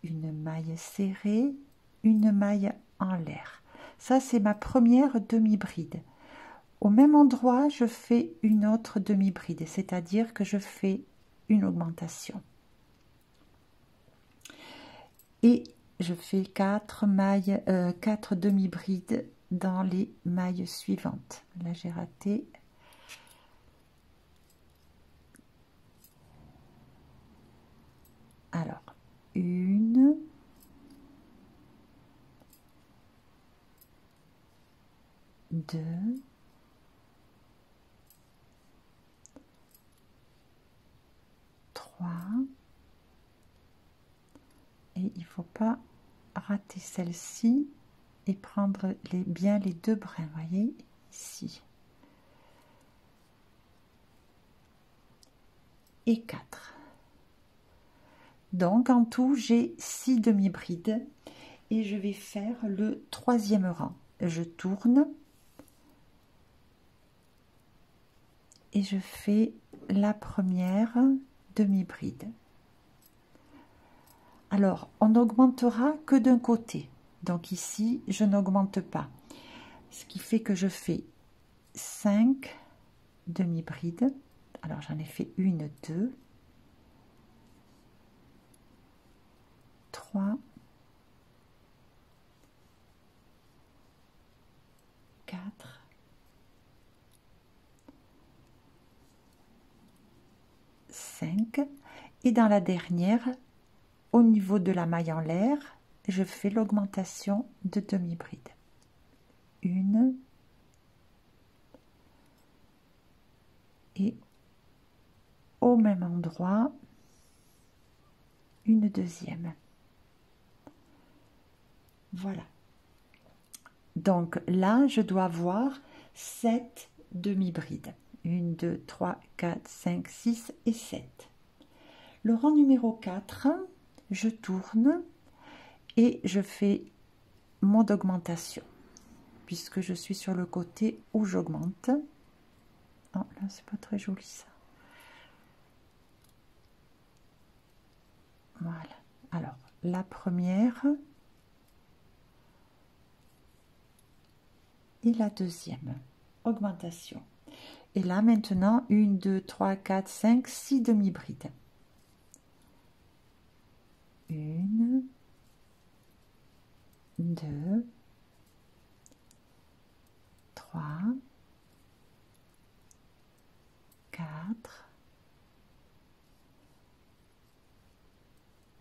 Speaker 1: une maille serrée, une maille en l'air. Ça, c'est ma première demi-bride. Au même endroit, je fais une autre demi-bride, c'est-à-dire que je fais une augmentation. Et je fais 4 mailles, 4 demi-brides dans les mailles suivantes. Là, j'ai raté. Alors, 1, 2, 3, et il ne faut pas rater celle-ci et prendre bien les deux brins, voyez, ici. Et 4. Donc en tout, j'ai 6 demi-brides et je vais faire le troisième rang. Je tourne, et je fais la première demi-bride. Alors, on n'augmentera que d'un côté. Donc ici, je n'augmente pas. Ce qui fait que je fais 5 demi-brides. Alors, j'en ai fait 1, 2, 3, 4, 5. Et dans la dernière, au niveau de la maille en l'air, je fais l'augmentation de demi-bride. 1 et au même endroit, une deuxième. Voilà. Donc là, je dois avoir 7 demi-brides. 1, 2, 3, 4, 5, 6 et 7. Le rang numéro 4, je tourne et je fais mon augmentation, puisque je suis sur le côté où j'augmente. Oh, là, c'est pas très joli ça. Voilà. Alors, la première et la deuxième. Augmentation. Et là, maintenant, 1, 2, 3, 4, 5, 6 demi-brides. 1, 2, 3, 4,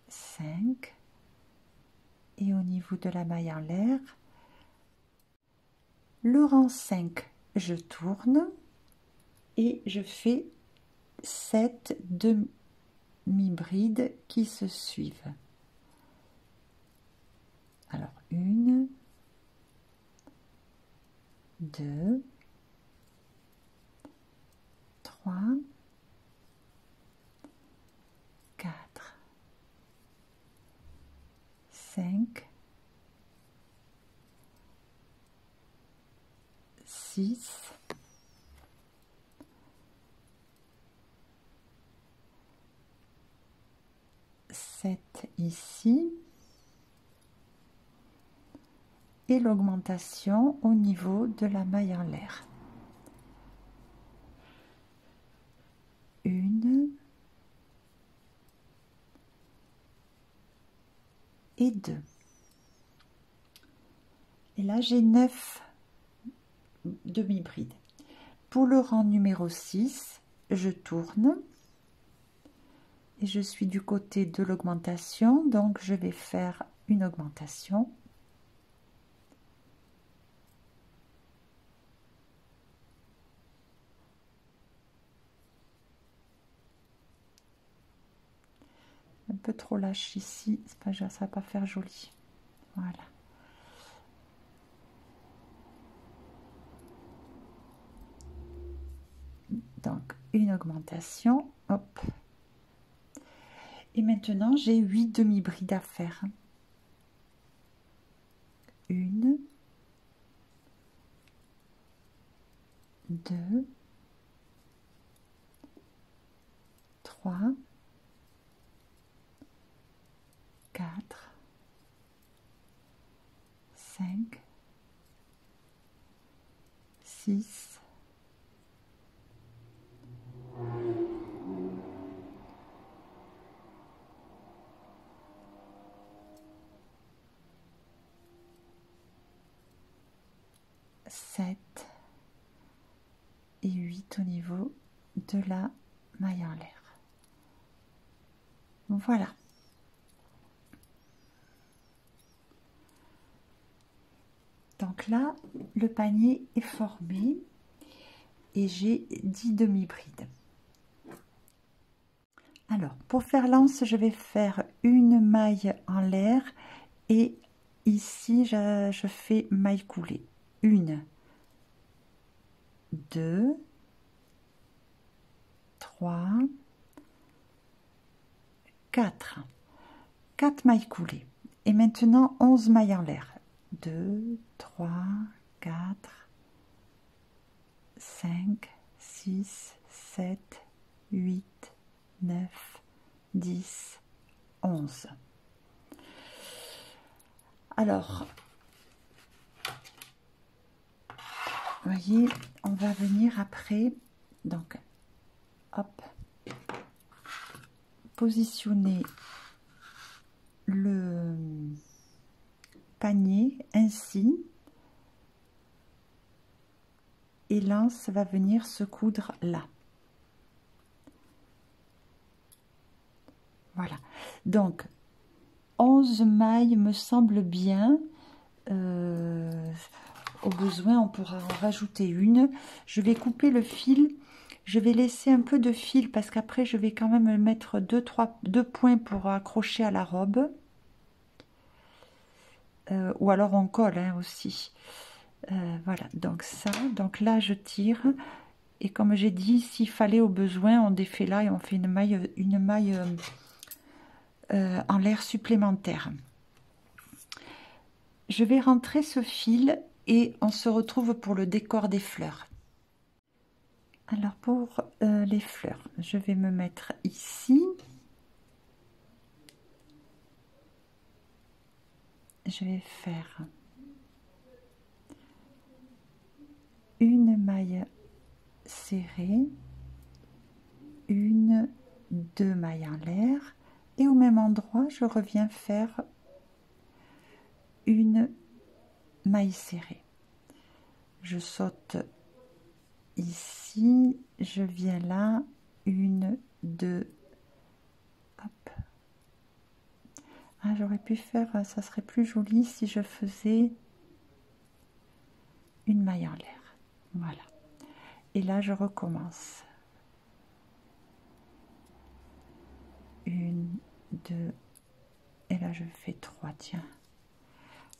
Speaker 1: 5 et au niveau de la maille en l'air, le rang 5, je tourne et je fais 7 demi-brides qui se suivent. Alors 1, 2, 3, 4, 5, 6, 7 ici et l'augmentation au niveau de la maille en l'air. 1 et 2. Et là, j'ai 9 demi-brides. Pour le rang numéro 6, je tourne et je suis du côté de l'augmentation, donc je vais faire une augmentation. Un peu trop lâche ici, c'est pas, ça va pas faire joli. Voilà. Donc une augmentation, hop. Et maintenant j'ai 8 demi-brides à faire. 1, 2, 3, 4, 5, 6, 7 et 8 au niveau de la maille en l'air. Voilà. Donc là, le panier est formé et j'ai 10 demi-brides. Alors, pour faire l'anse, je vais faire une maille en l'air et ici, je fais maille coulée. 1, 2, 3, 4. 4 mailles coulées. Et maintenant, 11 mailles en l'air. 2, 3, 4, 5, 6, 7, 8, 9, 10, 11. Alors, vous voyez, on va venir après, donc, hop, positionner le panier ainsi, et l'anse va venir se coudre là. Voilà, donc 11 mailles me semble bien. Au besoin, on pourra en rajouter une. Je vais couper le fil. Je vais laisser un peu de fil parce qu'après, je vais quand même mettre deux points pour accrocher à la robe. Ou alors on colle hein, aussi. Voilà, donc ça. Donc là, je tire. Et comme j'ai dit, s'il fallait au besoin, on défait là et on fait une maille en l'air supplémentaire. Je vais rentrer ce fil et on se retrouve pour le décor des fleurs. Alors pour les fleurs, je vais me mettre ici. Je vais faire une maille serrée, deux mailles en l'air et au même endroit, je reviens faire une maille serrée. Je saute ici, je viens là, une, deux, hop. Ah, j'aurais pu faire, ça serait plus joli si je faisais une maille en l'air. Voilà. Et là, je recommence. Une, deux, et là, je fais trois, tiens.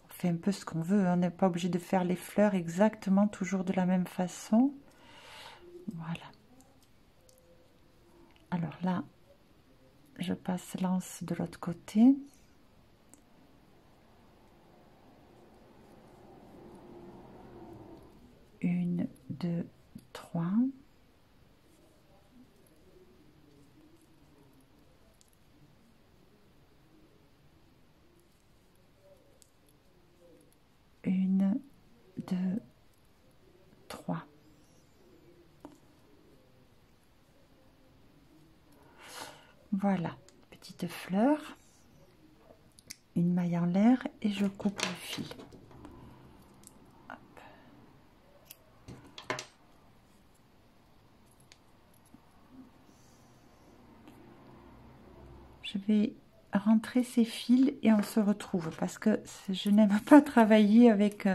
Speaker 1: On fait un peu ce qu'on veut, on n'est pas obligé de faire les fleurs exactement toujours de la même façon. Voilà. Alors là, je passe l'anse de l'autre côté. Une, deux, trois. Une, deux, trois. Voilà, petite fleur, une maille en l'air et je coupe le fil. Hop. Je vais rentrer ces fils et on se retrouve parce que je n'aime pas travailler avec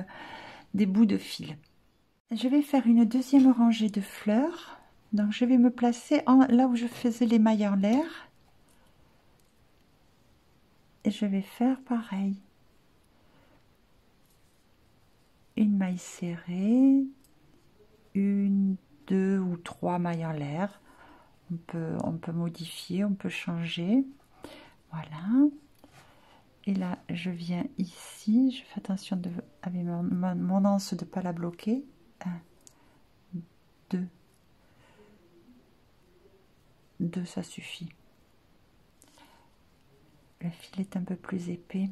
Speaker 1: des bouts de fil. Je vais faire une deuxième rangée de fleurs. Donc je vais me placer là où je faisais les mailles en l'air. Et je vais faire pareil. Une maille serrée, une, deux ou trois mailles en l'air. On peut modifier, on peut changer. Voilà. Et là, je viens ici. Je fais attention avec mon anse de ne pas la bloquer. 1, 2. 2, ça suffit. Le fil est un peu plus épais.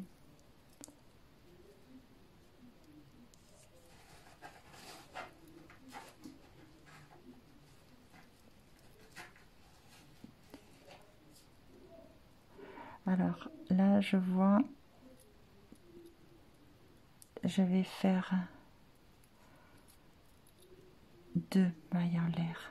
Speaker 1: Alors là, je vois, je vais faire 2 mailles en l'air.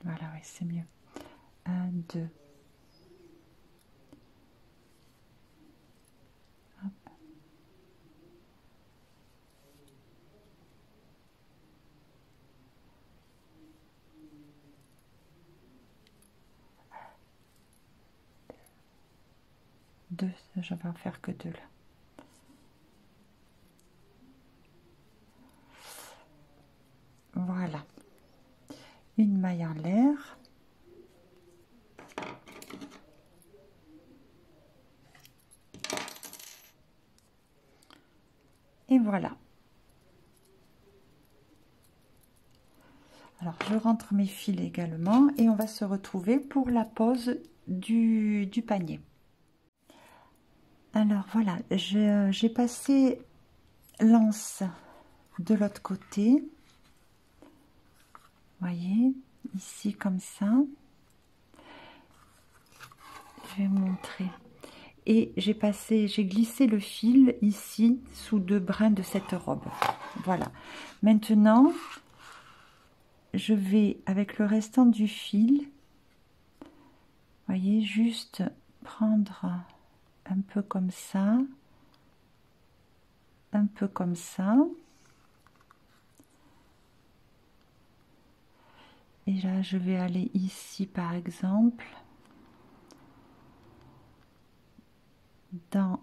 Speaker 1: Voilà, oui, c'est mieux. 1, 2. Hop. Deux, je vais en faire que 2 là. Voilà. une maille en l'air. Et voilà. Alors, je rentre mes fils également et on va se retrouver pour la pose du panier. Alors, voilà, j'ai passé l'anse de l'autre côté. Voyez, ici comme ça. Je vais vous montrer. Et j'ai glissé le fil ici sous 2 brins de cette robe. Voilà. Maintenant, je vais avec le restant du fil, voyez, juste prendre un peu comme ça, un peu comme ça. Et là, je vais aller ici, par exemple, dans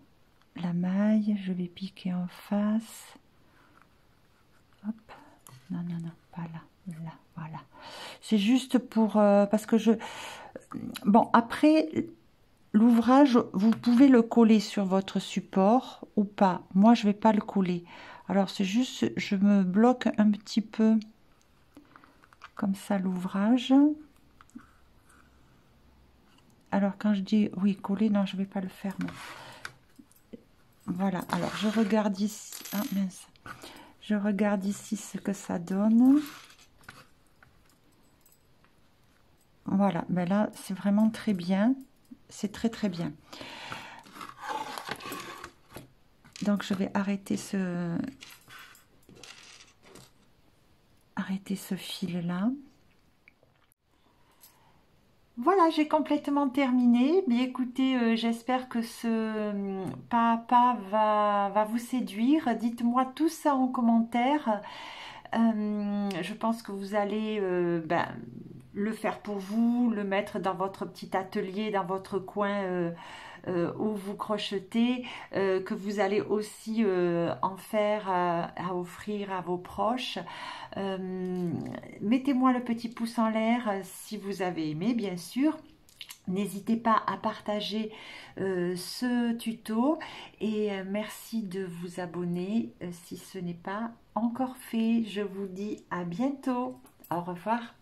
Speaker 1: la maille, je vais piquer en face. Hop, non, non, non, pas là, là, voilà. C'est juste pour, parce que bon, après, l'ouvrage, vous pouvez le coller sur votre support ou pas. Moi, je vais pas le coller. Alors, c'est juste, je me bloque un petit peu comme ça l'ouvrage. Alors, quand je dis, oui, coller, non, je vais pas le faire, non. Voilà, alors, je regarde ici. Ah, mince. Je regarde ici ce que ça donne. Voilà, ben là, c'est vraiment très bien. C'est très, très bien. Donc, je vais arrêter ce fil-là. Voilà, j'ai complètement terminé. Mais écoutez, j'espère que ce pas à pas va vous séduire. Dites-moi tout ça en commentaire. Je pense que vous allez le faire pour vous, le mettre dans votre petit atelier, dans votre coin où vous crochetez, que vous allez aussi en faire à offrir à vos proches. Mettez-moi le petit pouce en l'air si vous avez aimé, bien sûr. N'hésitez pas à partager ce tuto et merci de vous abonner si ce n'est pas encore fait. Je vous dis à bientôt. Au revoir.